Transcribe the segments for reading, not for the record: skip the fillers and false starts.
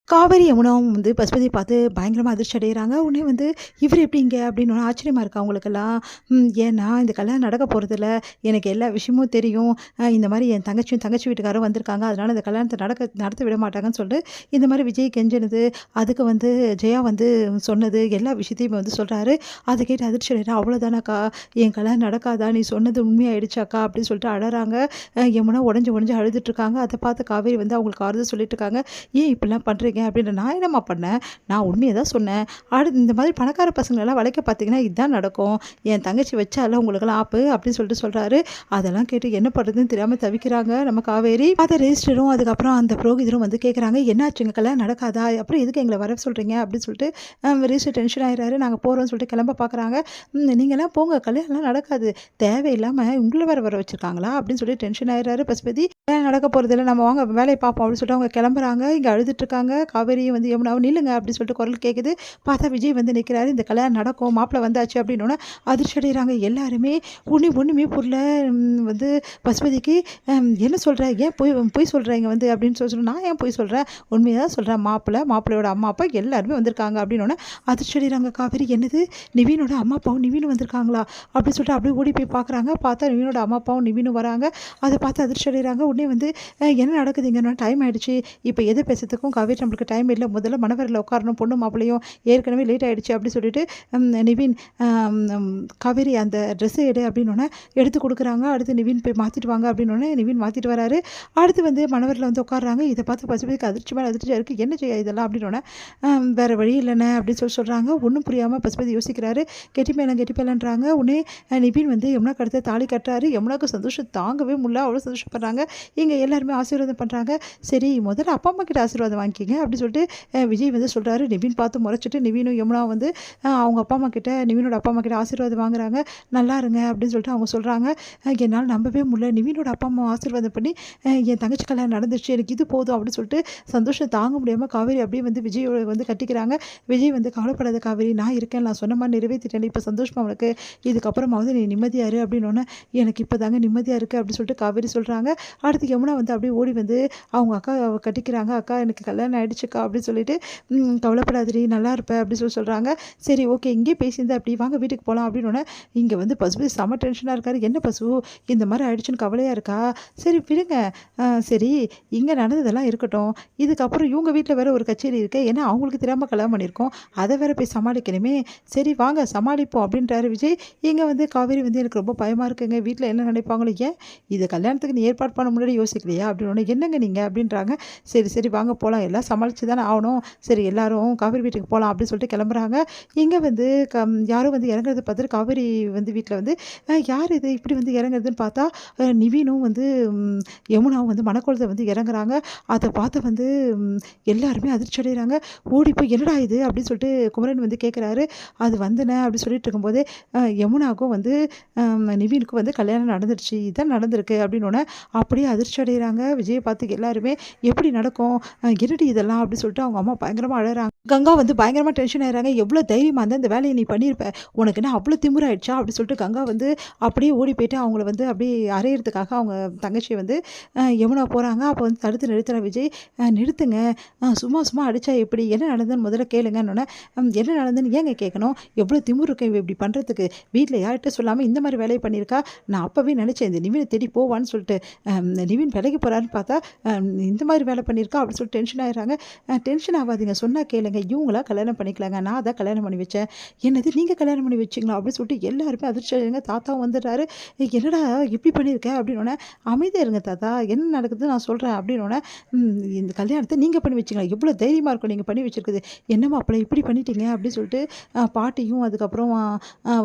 காவேரி யமுனாவும் வந்து பசுபதியை பார்த்து பயங்கரமாக அதிர்ச்சி அடைகிறாங்க. உடனே வந்து இவர் எப்படிங்க அப்படின்னு ஆச்சரியமாக இருக்கா அவங்களுக்கெல்லாம். ஏன்னா இந்த கல்யாணம் நடக்க போகிறதில்ல, எனக்கு எல்லா விஷயமும் தெரியும். இந்த மாதிரி என் தங்கச்சி வீட்டுக்காரரும் வந்திருக்காங்க, அதனால் இந்த கல்யாணத்தை நடத்த விட மாட்டாங்கன்னு சொல்லிட்டு இந்த மாதிரி விஜய் கெஞ்சினது, அதுக்கு வந்து ஜெயா வந்து சொன்னது எல்லா விஷயத்தையும் வந்து சொல்கிறாரு. அதை கேட்டு அதிர்ச்சி அடைகிறா. அவ்வளோதானாக்கா, என் கல்யாணம் நடக்காதா, நீ சொன்னது உண்மையாயிடுச்சாக்கா அப்படின்னு சொல்லிட்டு அழறாங்க. யமுனா உடஞ்சி அழுதுட்டுருக்காங்க. அதை பார்த்து காவேரி வந்து அவங்களுக்கு ஆறுதல் சொல்லிட்டு இருக்காங்க. ஏன் இப்படிலாம் பண்ணுறீங்க அப்படின்னு. நான் என்னம்மா பண்ணேன், நான் உண்மையை தான் சொன்னேன். அடுத்து இந்த மாதிரி பணக்கார பசங்களெல்லாம் வளைக்க பார்த்தீங்கன்னா இதுதான் நடக்கும். என் தங்கச்சி வச்சால உங்களுக்கெல்லாம் ஆப்பு அப்படின்னு சொல்லிட்டு சொல்கிறாரு. அதெல்லாம் கேட்டு என்ன பண்ணுறதுன்னு தெரியாமல் தவிக்கிறாங்க நம்ம காவேரி. அதை ரெஜிஸ்டரும் அதுக்கப்புறம் அந்த புரோகிதரும் வந்து கேட்குறாங்க, என்னாச்சுங்க கல்யாணம் நடக்காதா, அப்புறம் எதுக்கு எங்களை வர சொல்கிறீங்க அப்படின்னு சொல்லிட்டு ரெஜிஸ்டர் டென்ஷன் ஆகிறாரு. நாங்கள் போகிறோம்னு சொல்லிட்டு கிளம்ப பார்க்குறாங்க. நீங்கள்லாம் போங்க, கல்யாணம்லாம் நடக்காது, தேவையில்லாமல் உங்களை வர வச்சுருக்காங்களா அப்படின்னு சொல்லி டென்ஷன் ஆகிறாரு பசுபதி. கல்யாணம் நடக்க போகிறதில்ல, நம்ம வாங்க வேலையை பார்ப்போம் அப்படின்னு சொல்லிட்டு அவங்க கிளம்புறாங்க. இங்கே அழுதுட்டுருக்காங்க. காவேரியும் வந்து யமுனாவும் நில்லுங்க அப்படின்னு சொல்லிட்டு குரல் கேட்குது. பார்த்தா விஜய் வந்து நிற்கிறாரு. இந்த கல்யாணம் நடக்கும், மாப்பிள்ளை வந்தாச்சு அப்படின்னோடனே அதிர்ச்சி அடைகிறாங்க எல்லாருமே. ஒன்றுமே புரியல வந்து பசுபதிக்கு. என்ன சொல்கிறேன், ஏன் போய் சொல்கிறேன் இங்கே வந்து அப்படின்னு சொல்லி நான் ஏன் போய் சொல்கிறேன், உண்மையாக தான் சொல்கிறேன். மாப்பிள்ளையோட அம்மா அப்பா எல்லாருமே வந்திருக்காங்க அப்படின்னோடனே அதிர்ச்சி அடைகிறாங்க காவேரி. என்னது, நிவீனோட அம்மா அப்பாவும் நிவீனும் வந்திருக்காங்களா அப்படின்னு சொல்லிட்டு அப்படியே ஓடி போய் பார்க்குறாங்க. பார்த்தா நிவீனோட அம்மா அப்பாவும் நிவீனும் வராங்க. அதை பார்த்து அதிர்ச்சி அடைகிறாங்க. உடனே வந்து என்ன நடக்குதுங்க, டைம் ஆகிடுச்சு, இப்போ எதை பேசுறதுக்கும் காவேரி நம்மளுக்கு டைம் இல்லை, முதல்ல மணவரையில் உட்காரணும், பொண்ணு மாப்பிள்ளையும் ஏற்கனவே லேட் ஆகிடுச்சு அப்படி சொல்லிட்டு நிவின் காவேரி அந்த ட்ரெஸ்ஸை எடு அப்படின்னோடனே எடுத்து கொடுக்குறாங்க. அடுத்து நிவின் போய் மாற்றிட்டு வாங்க அப்படின்னோடனே நிவின் மாற்றிட்டு வராரு. அடுத்து வந்து மணவரில் வந்து உட்காடுறாங்க. இதை பார்த்து பசுபதிக்கு அதிர்ச்சி மேலே அதிர்ச்சியாக இருக்குது. என்ன செய்ய இதெல்லாம் அப்படின்னோடனே வேறு வழி இல்லைண்ணே அப்படின்னு சொல்கிறாங்க. ஒன்றும் புரியாமல் பசுபதி யோசிக்கிறாரு. கெட்டி மேலன்றாங்க. உடனே நிவின் வந்து யமுனா கடுத்த தாலி கட்டுறாரு. யமுனாவுக்கு சந்தோஷம் தாங்கவே முடியல, அவ்வளோ சந்தோஷப்படுறாங்க. இங்கே எல்லாருமே ஆசீர்வாதம் பண்ணுறாங்க. சரி, முதல்ல அப்பா அம்மா கிட்ட ஆசீர்வாதம் வாங்கிக்கிங்க அப்படின்னு சொல்லிட்டு விஜய் வந்து சொல்கிறாரு. நிவின் பார்த்து முறைச்சிட்டு நிவினும் யமுனா வந்து அவங்க அப்பா அம்மா கிட்ட, நிவினோட அப்பா அம்மா கிட்ட ஆசீர்வாதம் வாங்குறாங்க. நல்லா இருங்க அப்படின்னு சொல்லிட்டு அவங்க சொல்கிறாங்க. என்னால் நம்பவே முடியல, நிவினோட அப்பா அம்மா ஆசீர்வாதம் பண்ணி என் தங்கச்சி கல்யாணம் நடந்துச்சு, எனக்கு இது போதும் அப்படின்னு சொல்லிட்டு சந்தோஷம் தாங்க முடியாமல் காவேரி அப்படியே வந்து விஜயோட வந்து கட்டிக்கிறாங்க. விஜய் வந்து கவலைப்படாத காவேரி, நான் இருக்கேன், நான் சொன்ன மாதிரி நிறைவேற்றிட்டேன், இப்போ சந்தோஷமாக அவனுக்கு, இதுக்கப்புறமாவது நீ நிம்மதியாரு அப்படின்னோடனே எனக்கு இப்போ தாங்க நிம்மதியாக இருக்குது அப்படின்னு சொல்லிட்டு காவேரி சொல்கிறாங்க. அடுத்து யமுனா வந்து அப்படியே ஓடி வந்து அவங்க அக்கா கட்டிக்கிறாங்க. அக்கா எனக்கு கல்யாணம் ஆகிடுச்சுக்கா அப்படின்னு சொல்லிட்டு கவலைப்படாதீ, நல்லா இருப்பேன் அப்படின்னு சொல்கிறாங்க. சரி ஓகே, இங்கே பேசியிருந்தேன், அப்படி வாங்க வீட்டுக்கு போகலாம் அப்படின்னோடனே இங்கே வந்து பசுபதி செம டென்ஷனாக இருக்காரு. என்ன பசு இந்த மாதிரி ஆயிடுச்சுன்னு கவலையாக இருக்கா, சரி விடுங்க, சரி இங்கே நடந்ததெல்லாம் இருக்கட்டும், இதுக்கப்புறம் இவங்க வீட்டில் வேறு ஒரு கச்சேரி இருக்குது, ஏன்னா அவங்களுக்கு தெரியாமல் கல்யாணம் பண்ணியிருக்கோம், அதை வேறு போய் சமாளிக்கணுமே, சரி வாங்க சமாளிப்போம் அப்படின்றாரு விஜய். இங்கே வந்து காவேரி வந்து எனக்கு ரொம்ப பயமாக இருக்குங்க, வீட்டில் என்ன நினைப்பாங்களோ, ஏன் இது கல்யாணத்துக்கு நீ ஏற்பாடு பண்ண முன்னாடி யோசிக்கலையா அப்படின்னு. என்னங்க நீங்கள் அப்படின்றாங்க. சரி வாங்க போகலாம், எல்லாம் சமாளித்து தானே ஆகணும், சரி எல்லாரும் காவேரி வீட்டுக்கு போகலாம் அப்படின்னு சொல்லிட்டு கிளம்புறாங்க. இங்கே வந்து யாரும் வந்து இறங்குறத பார்த்துட்டு காவேரி வந்து வீட்டில் வந்து யார் இது இப்படி வந்து இறங்குறதுன்னு பார்த்தா நிவீனும் வந்து யமுனாவும் வந்து மணக்கோலத்தை வந்து இறங்குறாங்க. அதை பார்த்து வந்து எல்லாருமே அதிர்ச்சி அடைகிறாங்க. ஓடி போய் என்னடா இது அப்படின்னு சொல்லிட்டு குமரன் வந்து கேட்குறாரு. அது வந்துனே அப்படின்னு சொல்லிட்டு இருக்கும்போதே யமுனாவுக்கும் வந்து நிவீனுக்கும் வந்து கல்யாணம் நடந்துருச்சு, இதான் நடந்திருக்கு அப்படின்னோடனே அப்படியே அதிர்ச்சி அடைகிறாங்க. விஜயை பார்த்து எல்லாருமே எப்படி நடக்கும், என்னடி இதெல்லாம் அப்படின்னு சொல்லிட்டு அவங்க அம்மா பயங்கரமாக அழகிறாங்க. கங்கா வந்து பயங்கரமாக டென்ஷன் ஆகிறாங்க. எவ்வளோ தைரியமாக இருந்தால் இந்த வேலையை நீ பண்ணியிருப்ப, உனக்கு என்ன அவ்வளோ திமிராயிடுச்சா அப்படின்னு சொல்லிட்டு கங்கா வந்து அப்படியே ஓடி போயிட்டு அவங்கள வந்து அப்படியே அறையிறதுக்காக அவங்க தங்கச்சியை வந்து யமுனா போகிறாங்க. அப்போ வந்து தடுத்து நிறுத்துகிற விஜய், நிறுத்துங்க, சும்மா அடித்தா எப்படி, என்ன நடந்ததுன்னு முதல்ல கேளுங்கன்னொன்னே, என்ன நடந்ததுன்னு ஏங்க கேட்கணும், எவ்வளோ திமிரு இருக்கு இப்படி பண்ணுறதுக்கு, வீட்டில் யார்கிட்ட சொல்லாமல் இந்த மாதிரி வேலையை பண்ணியிருக்கா, நான் அப்போவே நினச்சேன் இந்த நிவினை தேடி போவான்னு சொல்லிட்டு, நிவின் வேலைக்கு போகிறான்னு பார்த்தா இந்த மாதிரி வேலை பண்ணியிருக்கா அப்படின்னு சொல்லிட்டு டென்ஷன் ஆகிறாங்க. டென்ஷன் ஆகாதீங்க, சொன்னால் கேளுங்க, இவங்களா கல்யாணம் பண்ணிக்கலாங்க, நான் தான் கல்யாணம் பண்ணி வச்சேன், என்னது நீங்கள் கல்யாணம் பண்ணி வச்சிங்களா அப்படின்னு சொல்லிட்டு எல்லாருமே அதிர்ச்சி ஆகிடுங்க. தாத்தாவும் வந்துடுறாரு. என்னடா இப்படி பண்ணியிருக்கேன் அப்படின்னோடனே, அமைதியாக இருங்க தாத்தா, என்ன நடக்குது நான் சொல்கிறேன் அப்படின்னோடனே, இந்த கல்யாணத்தை நீங்கள் பண்ணி வச்சிங்களா, எவ்வளோ தைரியமாக இருக்கும் நீங்கள் பண்ணி வச்சுருக்குது, என்னம்மா அப்பளை இப்படி பண்ணிட்டீங்க அப்படின்னு சொல்லிட்டு பாட்டியும் அதுக்கப்புறம்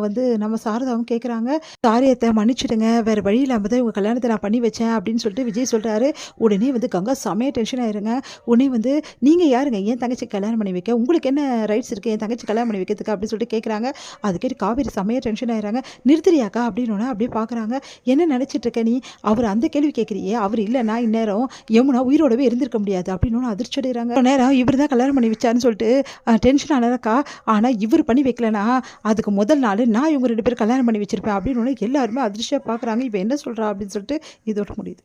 வந்து நம்ம சாரதாவும் கேட்குறாங்க. காரியத்தை மன்னிச்சிடுங்க, வேறு வழி இல்லாமல் தான் உங்கள் கல்யாணத்தை நான் பண்ணி வச்சேன் அப்படின்னு சொல்லிட்டு விஜய் சொல்கிறாரு. உடனே வந்து கங்கா செமையாக டென்ஷன் ஆயிருங்க. உடனே வந்து நீங்கள் யாருங்க என் தங்கச்சி கல்யாணம் பண்ணி வைக்க, உங்களுக்கு என்ன ரைட்ஸ் இருக்குது என் தங்கச்சி கல்யாணம் பண்ணி வைக்கிறதுக்கு அப்படின்னு சொல்லிட்டு கேட்குறாங்க. அது கேட்டு காவேரி செமையாக டென்ஷன் ஆயிடுறாங்க. நிறுத்துறியாக்கா அப்படின்னோன்னா அப்படியே பார்க்குறாங்க. என்ன நினச்சிட்டு இருக்க நீ, அவர் அந்த கேள்வி கேட்குறியே, அவர் இல்லைன்னா இந்நேரம் யமுனா உயிரோடவே இருந்திருக்க முடியாது அப்படின்னு அதிர்ச்சி அடைகிறாங்க. நேரம் இவர் தான் கல்யாணம் பண்ணி வச்சாருன்னு சொல்லிட்டு டென்ஷன் ஆனாக்கா, ஆனால் இவர் பண்ணி வைக்கலனா அதுக்கு முதல் நாள் நான் இவங்க 2 பேரும் கல்யாணம் பண்ணி வச்சிருப்பேன் அப்படின்னு எல்லாருமே அதிர்ச்சியாக பார்க்குறாங்க. இப்போ என்ன சொல்கிறா அப்படின்னு சொல்லிட்டு இதோட முடியுது.